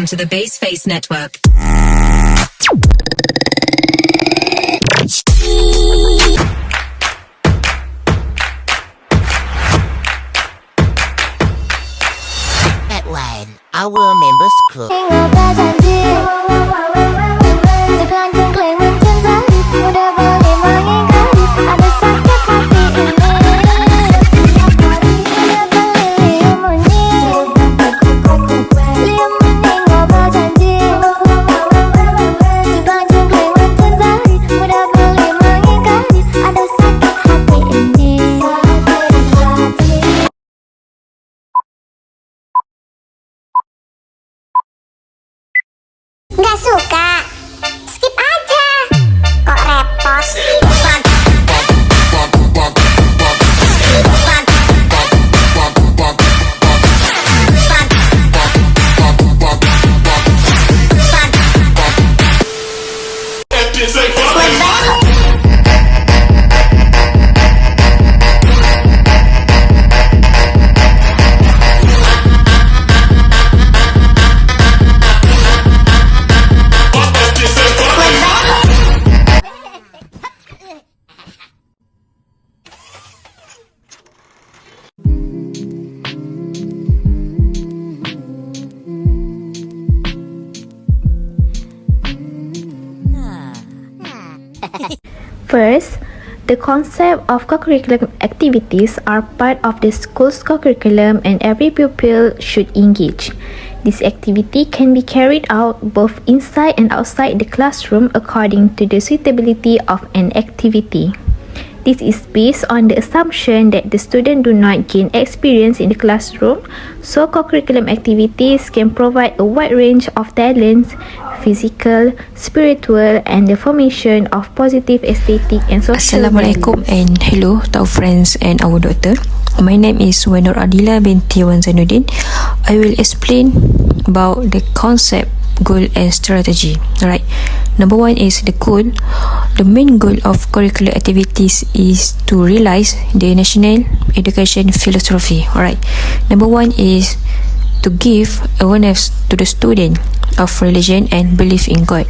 to the Base Face Network. Headline: Our members club. Nggak suka? Skip aja. Kok repot? First, the concept of co-curriculum activities are part of the school's co-curriculum and every pupil should engage. This activity can be carried out both inside and outside the classroom according to the suitability of an activity. This is based on the assumption that the student do not gain experience in the classroom, so co-curriculum activities can provide a wide range of talents, physical, spiritual, and the formation of positive aesthetic and social Assalamualaikum values. and hello to our friends and our doctor. My name is ADILA binti ZAINUDDin. I will explain about the concept, goal and strategy. Alright. Number one is the goal. The main goal of curricular activities is to realize the national education philosophy. Alright. Number one is to give awareness to the student of religion and belief in God.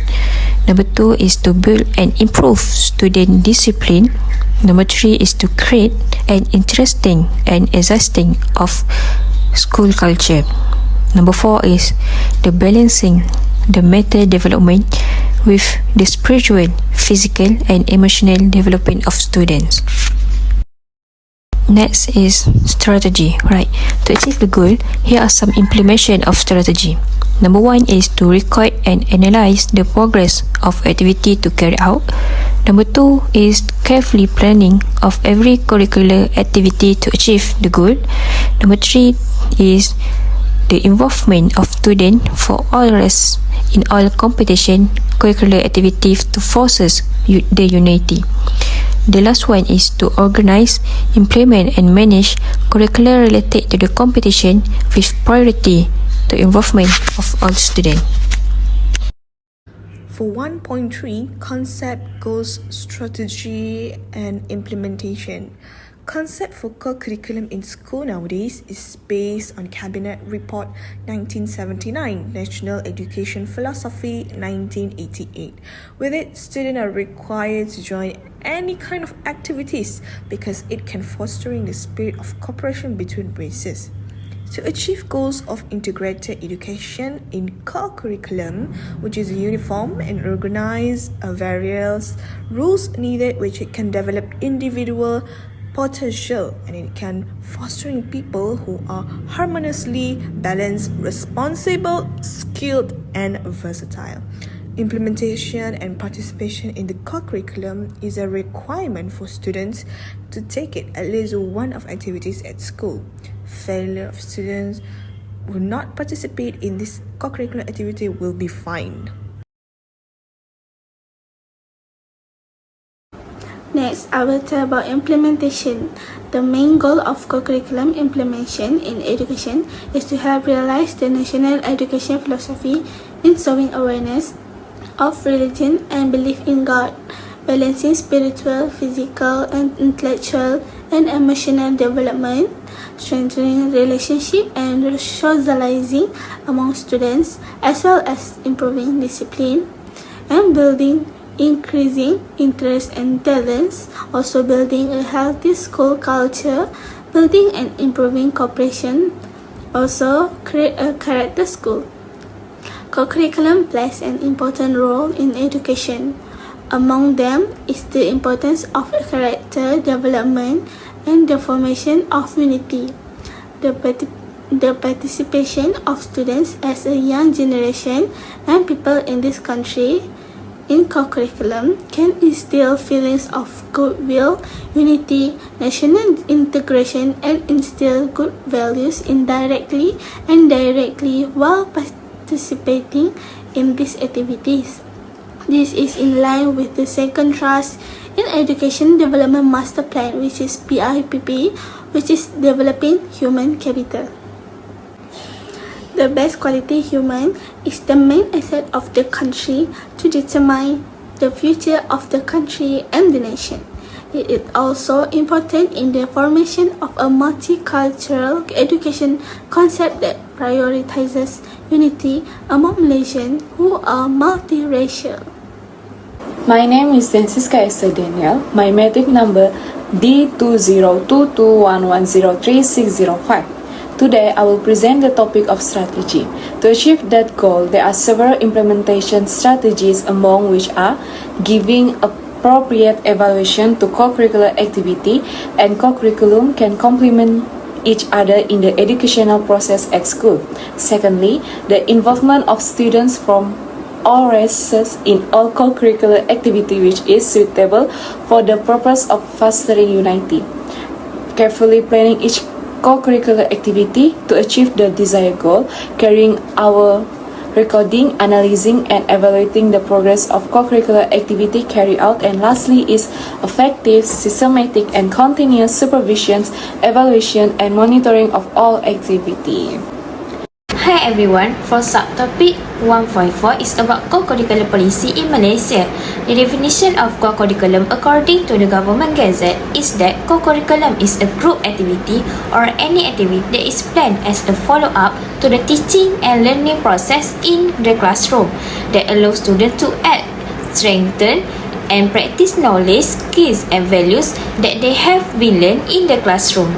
Number two is to build and improve student discipline. Number three is to create an interesting and exciting of school culture. Number four is the balancing the mental development with the spiritual, physical and emotional development of students. Next is strategy, right? To achieve the goal, here are some implementation of strategy. Number one is to record and analyze the progress of activity to carry out. Number two is carefully planning of every curricular activity to achieve the goal. Number three is the involvement of students for all rest in all competition curricular activities to forces the unity. The last one is to organize, implement and manage curricular related to the competition with priority to involvement of all students. For 1.3, concept, goals, strategy and implementation. Concept for co-curriculum in school nowadays is based on Cabinet Report 1979, National Education Philosophy 1988. With it, students are required to join any kind of activities because it can fostering the spirit of cooperation between races. To achieve goals of integrated education in co-curriculum, which is uniform and organized, various rules needed which it can develop individual potential and it can fostering people who are harmoniously balanced, responsible, skilled and versatile. Implementation and participation in the co-curriculum is a requirement for students to take it at least one of activities at school. Failure of students who not participate in this co-curricular activity will be fined. Next, I will tell about implementation. The main goal of co-curriculum implementation in education is to help realize the national education philosophy in showing awareness of religion and belief in God, balancing spiritual, physical, and intellectual and emotional development, strengthening relationship and socializing among students, as well as improving discipline and increasing interest and talents, also building a healthy school culture, building and improving cooperation, also create a character school. Co-curriculum plays an important role in education. Among them is the importance of character development and the formation of unity. The participation of students as a young generation and people in this country in co-curriculum can instill feelings of goodwill, unity, national integration, and instill good values indirectly and directly while participating in these activities. This is in line with the second thrust in Education Development Master Plan, which is PIPP, which is developing human capital. The best quality human is the main asset of the country to determine the future of the country and the nation. It is also important in the formation of a multicultural education concept that prioritizes unity among Malaysians who are multiracial. My name is Francisca Esther Daniel. My matric number D202211036005. Today, I will present the topic of strategy. To achieve that goal, there are several implementation strategies, among which are giving appropriate evaluation to co-curricular activity, and co-curriculum can complement each other in the educational process at school. Secondly, the involvement of students from all races in all co-curricular activity which is suitable for the purpose of fostering unity. Carefully planning each co-curricular activity to achieve the desired goal, carrying our recording, analyzing and evaluating the progress of co-curricular activity carried out, and lastly is effective, systematic and continuous supervision, evaluation and monitoring of all activity. Hi everyone, for subtopic 1.4 is about co-curricular policy in Malaysia. The definition of co-curriculum according to the Government Gazette is that co-curriculum is a group activity or any activity that is planned as a follow-up to the teaching and learning process in the classroom that allows students to add, strengthen and practice knowledge, skills and values that they have been learned in the classroom.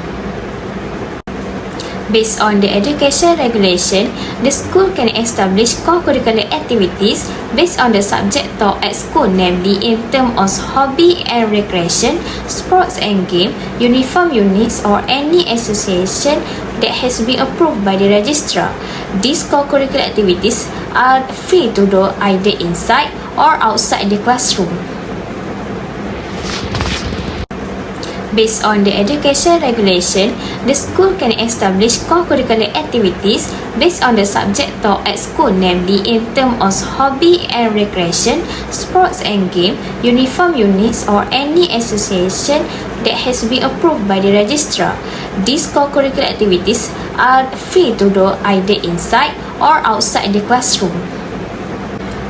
Based on the education regulation, the school can establish co-curricular activities based on the subject taught at school, namely in terms of hobby and recreation, sports and game, uniform units or any association that has been approved by the registrar. These co-curricular activities are free to do either inside or outside the classroom. Based on the education regulation, the school can establish co-curricular activities based on the subject taught at school, namely in terms of hobby and recreation, sports and game, uniform units or any association that has been approved by the registrar. These co-curricular activities are free to do either inside or outside the classroom.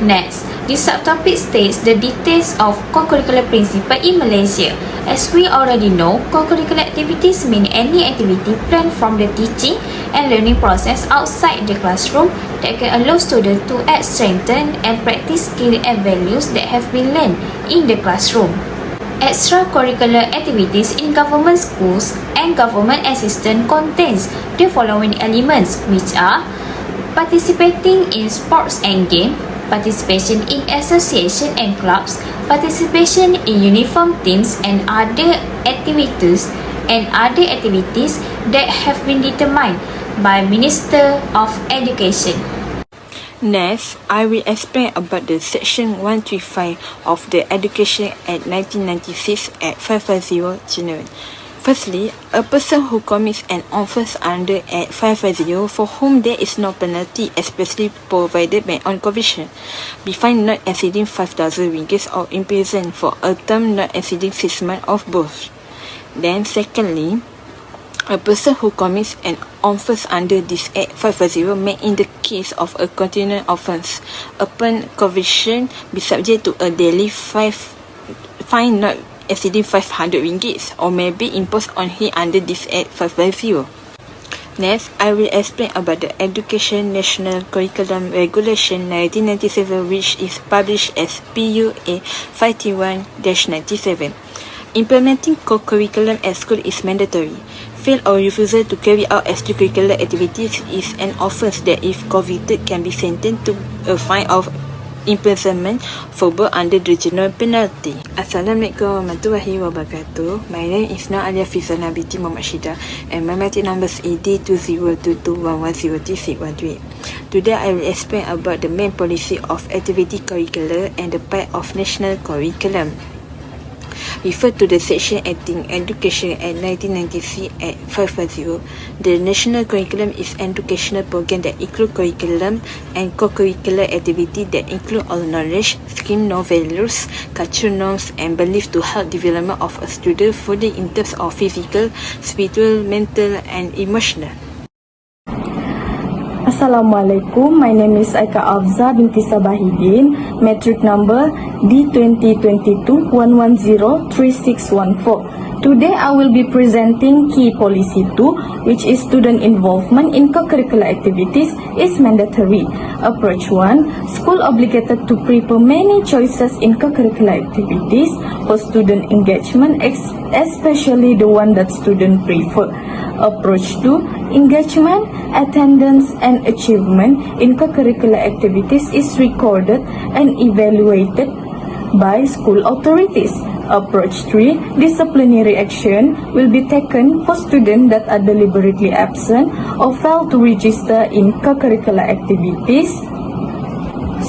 Next, this subtopic states the details of co-curricular principle in Malaysia. As we already know, co-curricular activities mean any activity planned from the teaching and learning process outside the classroom that can allow students to add, strengthen and practice skills and values that have been learned in the classroom. Extracurricular activities in government schools and government assistance contains the following elements, which are participating in sports and games, participation in association and clubs, participation in uniform teams and other activities that have been determined by Minister of Education. Next, I will explain about the Section 135 of the Education Act 1996 at 550 General. Firstly, a person who commits an offence under Act 550 for whom there is no penalty especially provided by on conviction be fined not exceeding 5,000 ringgit or imprisoned for a term not exceeding 6 months of both. Then secondly, a person who commits an offence under this Act 550 may in the case of a continuing offence upon conviction be subject to a daily fine not exceeding 500 ringgit or may be imposed on him under this Act 550. Next, I will explain about the Education National Curriculum Regulation 1997, which is published as PUA 51-97. Implementing co-curriculum at school is mandatory. Fail or refusal to carry out extracurricular activities is an offence that, if convicted, can be sentenced to a fine of imprisonment for both under the general penalty. Assalamualaikum warahmatullahi wabarakatuh. My name is ALIAH FIRZANA binti Muhammad SHEDAK and my MAMAT number is AD202211036138. Today I will explain about the main policy of activity curricular and the part of national curriculum. Refer to the section 18 Education Act 1993 Act 550. The national curriculum is an educational program that include curriculum and co-curricular activity that include all knowledge, scheme, no values, cultural norms and beliefs to help development of a student fully in terms of physical, spiritual, mental and emotional. Assalamualaikum, my name is AFZA binti SABAHEDIN, metric number D202211036114. Today I will be presenting key policy 2, which is student involvement in co-curricular activities is mandatory. Approach 1, school obligated to prepare many choices in co-curricular activities for student engagement, especially the one that student prefer. Approach 2, engagement, attendance and achievement in co-curricular activities is recorded and evaluated by school authorities. Approach 3, disciplinary action will be taken for students that are deliberately absent or fail to register in co-curricular activities,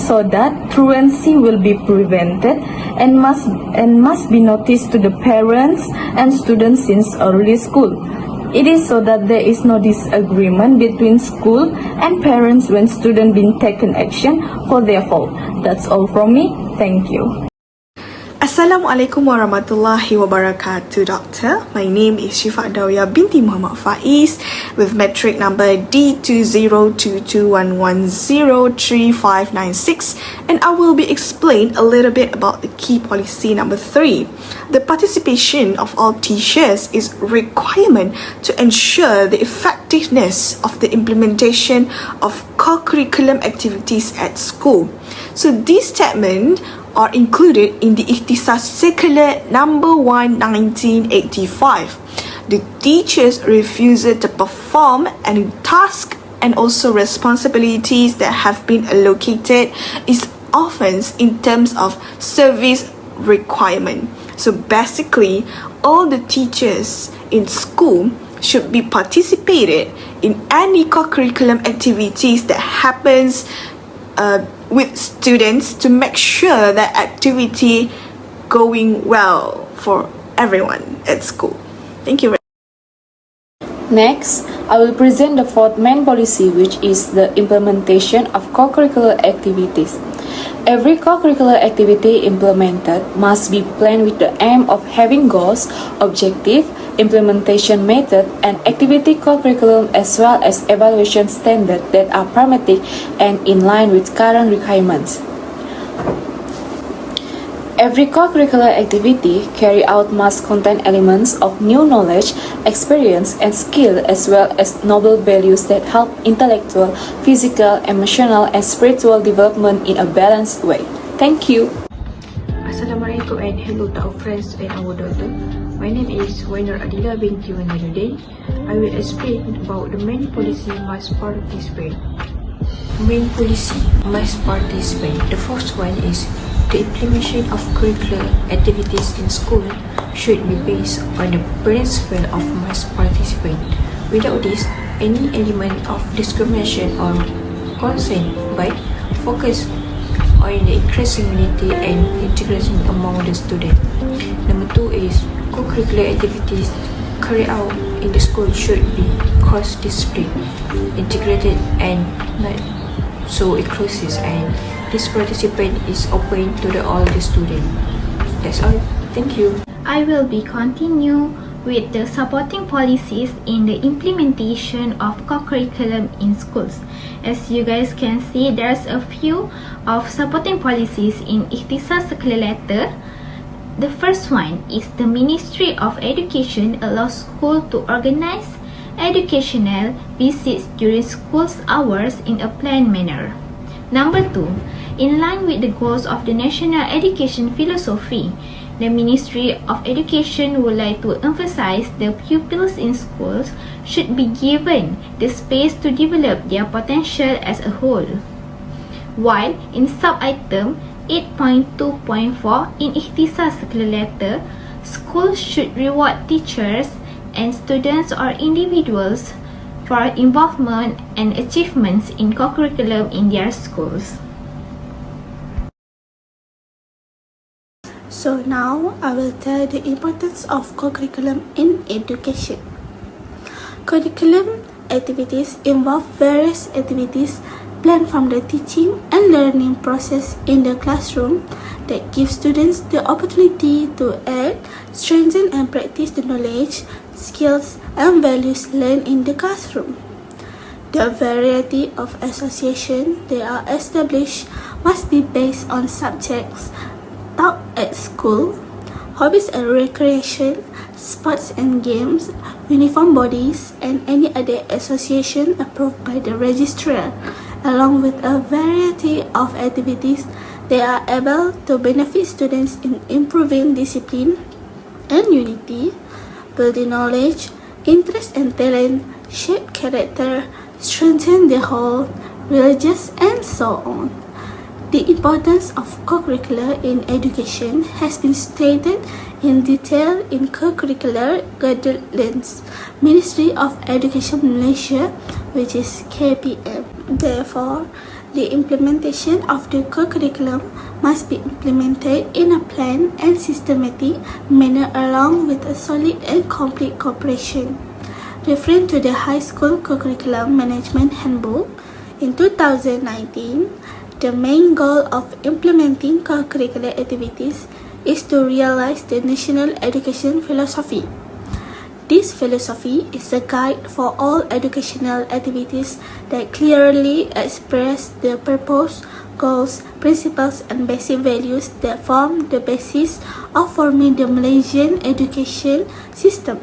so that truancy will be prevented and must be noticed to the parents and students since early school. It is so that there is no disagreement between school and parents when students being taken action for their fault. That's all from me. Thank you. Assalamualaikum warahmatullahi wabarakatuh, Doctor. My name is ADAWIAH binti Muhammad FAIZ with metric number D202211033596, and I will be explain a little bit about the key policy number 3. The participation of all teachers is requirement to ensure the effectiveness of the implementation of co-curriculum activities at school. So this statement are included in the Ikhtisas Circular number 1 1985. The teacher's refusal to perform any task and also responsibilities that have been allocated is offence in terms of service requirement. So basically, all the teachers in school should be participated in any co-curriculum activities that happens with students to make sure that activity going well for everyone at school. Thank you. Next, I will present the fourth main policy, which is the implementation of co-curricular activities. Every co-curricular activity implemented must be planned with the aim of having goals, objective, implementation method, and activity co-curriculum as well as evaluation standards that are pragmatic and in line with current requirements. Every co-curricular activity carried out must contain elements of new knowledge, experience, and skill, as well as noble values that help intellectual, physical, emotional, and spiritual development in a balanced way. Thank you. Assalamualaikum and hello to our friends and our daughter. My name is ADILA binti ZAINUDDin. I will explain about the main policy must participate. Main policy must participate. The first one is the implementation of curricular activities in school should be based on the principle of must participate. Without this, any element of discrimination or consent by focus on the inclusivity and integration among the students. Number 2 is co-curricular activities carried out in the school should be cross-discipline, integrated and not so inclusive, and this participant is open to all the students. That's all. Thank you. I will be continue with the supporting policies in the implementation of co-curriculum in schools. As you guys can see, there's a few of supporting policies in Ikhtisas Circular Letter The first one is the Ministry of Education allows school to organize educational visits during school's hours in a planned manner. Number 2, in line with the goals of the National Education Philosophy, the Ministry of Education would like to emphasize the pupils in schools should be given the space to develop their potential as a whole. While in sub-item 8.2.4 in Ikhtisar Circular Letter, schools should reward teachers and students or individuals for involvement and achievements in co-curriculum in their schools. So now I will tell the importance of co-curriculum in education. Curriculum activities involve various activities planned from the teaching and learning process in the classroom that give students the opportunity to add, strengthen and practice the knowledge, skills and values learned in the classroom. The variety of associations that are established must be based on subjects taught at school, hobbies and recreation, sports and games, uniform bodies, and any other association approved by the registrar, along with a variety of activities that are able to benefit students in improving discipline and unity, building knowledge, interest and talent, shape character, strengthen the whole, religious, and so on. The importance of co-curricular in education has been stated in detail in Co-Curricular Guidelines, Ministry of Education Malaysia, which is KPM. Therefore, the implementation of the co-curriculum must be implemented in a planned and systematic manner along with a solid and complete cooperation. Referring to the High School Co-Curriculum Management Handbook, in 2019, the main goal of implementing co-curricular activities is to realize the national education philosophy. This philosophy is a guide for all educational activities that clearly express the purpose, goals, principles, and basic values that form the basis of forming the Malaysian education system.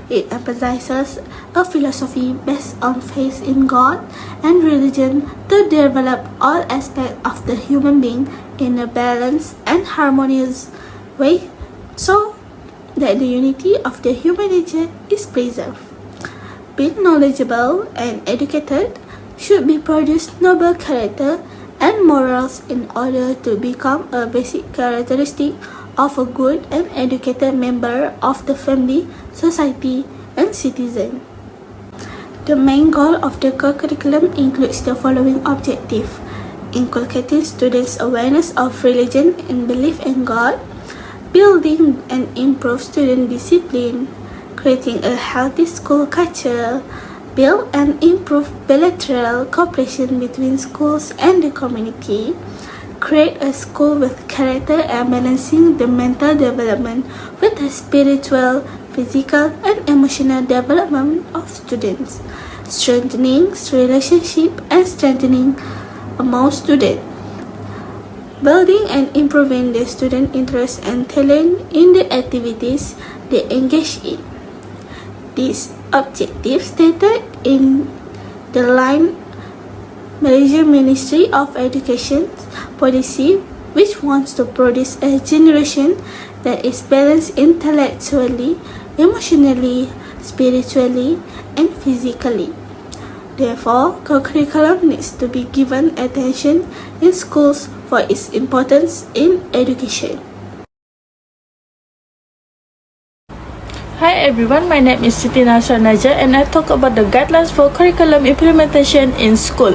It emphasizes a philosophy based on faith in God and religion to develop all aspects of the human being in a balanced and harmonious way so that the unity of the human nature is preserved. Being knowledgeable and educated should be produce noble character and morals in order to become a basic characteristic of a good and educated member of the family, society, and citizen. The main goal of the co-curriculum includes the following objective: inculcating students' awareness of religion and belief in God, building and improve student discipline, creating a healthy school culture, build and improve bilateral cooperation between schools and the community, create a school with character and balancing the mental development with the spiritual, physical, and emotional development of students, strengthening relationship and strengthening among students, building and improving the student interest and talent in the activities they engage in. These objectives stated in the line Malaysian Ministry of Education policy, which wants to produce a generation that is balanced intellectually, emotionally, spiritually, and physically. Therefore, co-curriculum needs to be given attention in schools for its importance in education. Hi everyone, my name is Siti and I talk about the guidelines for curriculum implementation in school.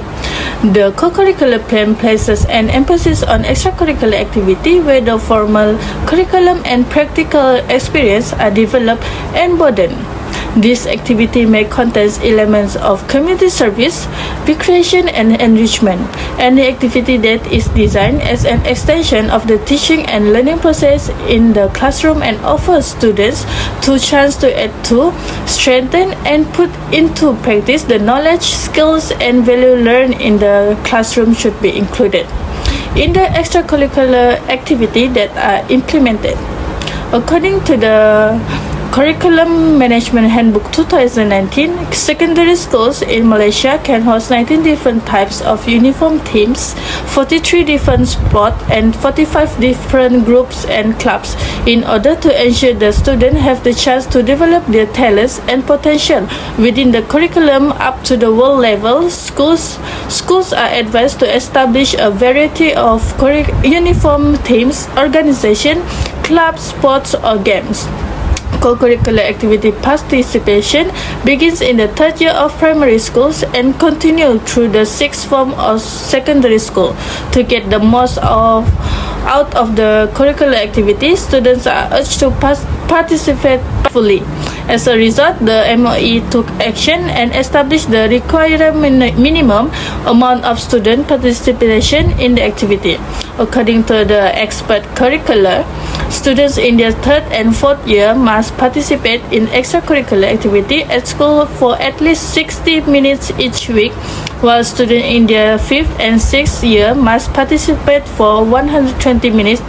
The co-curricular plan places an emphasis on extracurricular activity where the formal curriculum and practical experience are developed and broadened. This activity may contain elements of community service, recreation and enrichment. Any activity that is designed as an extension of the teaching and learning process in the classroom and offers students two chances to add to, strengthen and put into practice the knowledge, skills and value learned in the classroom should be included in the extracurricular activity that are implemented. According to the Curriculum Management Handbook 2019, secondary schools in Malaysia can host 19 different types of uniform teams, 43 different sports, and 45 different groups and clubs. In order to ensure the students have the chance to develop their talents and potential within the curriculum up to the world level, schools are advised to establish a variety of uniform teams, organization, clubs, sports, or games. Co-curricular activity participation begins in the third year of primary schools and continue through the sixth form of secondary school. To get the most out of the curricular activities, students are urged to participate fully. As a result, the MOE took action and established the required minimum amount of student participation in the activity. According to the expert curricular, students in their third and fourth year must participate in extracurricular activity at school for at least 60 minutes each week, while students in their fifth and sixth year must participate for 120 minutes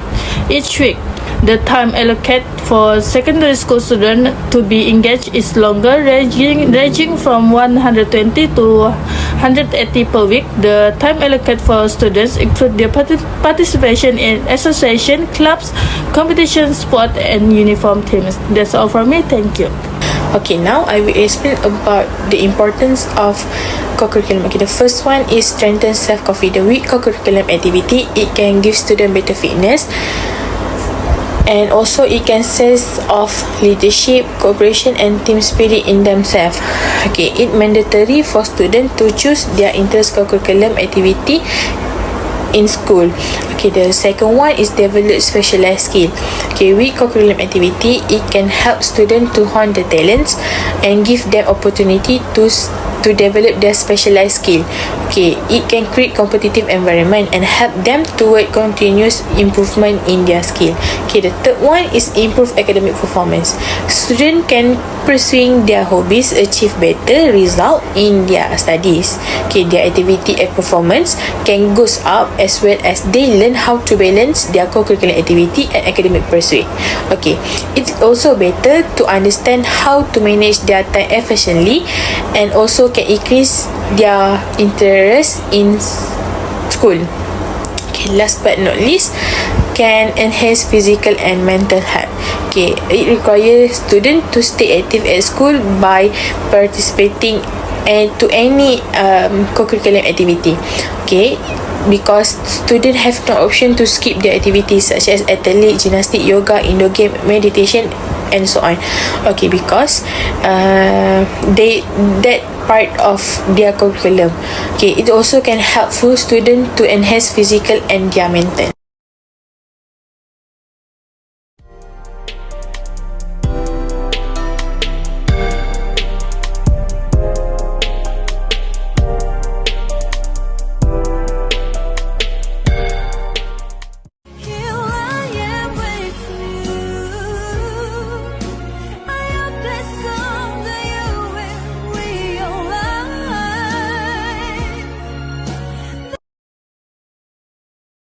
each week. The time allocated for secondary school students to be engaged is longer, ranging from 120 to 180 per week. The time allocated for students include their participation in association, clubs, competition, sport, and uniform teams. That's all from me. Thank you. Okay, now I will explain about the importance of co-curriculum. Okay, the first one is strengthen self-confidence. With co-curriculum activity, it can give students better fitness, and also it can sense of leadership, cooperation, and team spirit in themselves. Okay, it's mandatory for students to choose their interest co-curriculum activity in school. Okay, the second one is develop specialized skill. Okay, with co-curriculum activity, it can help students to hone their talents and give them opportunity to develop their specialized skill. Okay, it can create competitive environment and help them toward continuous improvement in their skill. Okay, the third one is improve academic performance. Students can pursuing their hobbies achieve better result in their studies. Okay, their activity and performance can goes up as well as they learn how to balance their co-curricular activity and academic pursuit. Okay, it's also better to understand how to manage their time efficiently, and also can increase their interest in school. Okay, last but not least, can enhance physical and mental health. Okay, it requires students to stay active at school by participating to any co-curriculum activity. Okay, because students have no option to skip their activities such as athletics, gymnastics, yoga, indoor game, meditation, and so on. Okay, because that part of their curriculum. Okay, it also can help students to enhance physical and their mental.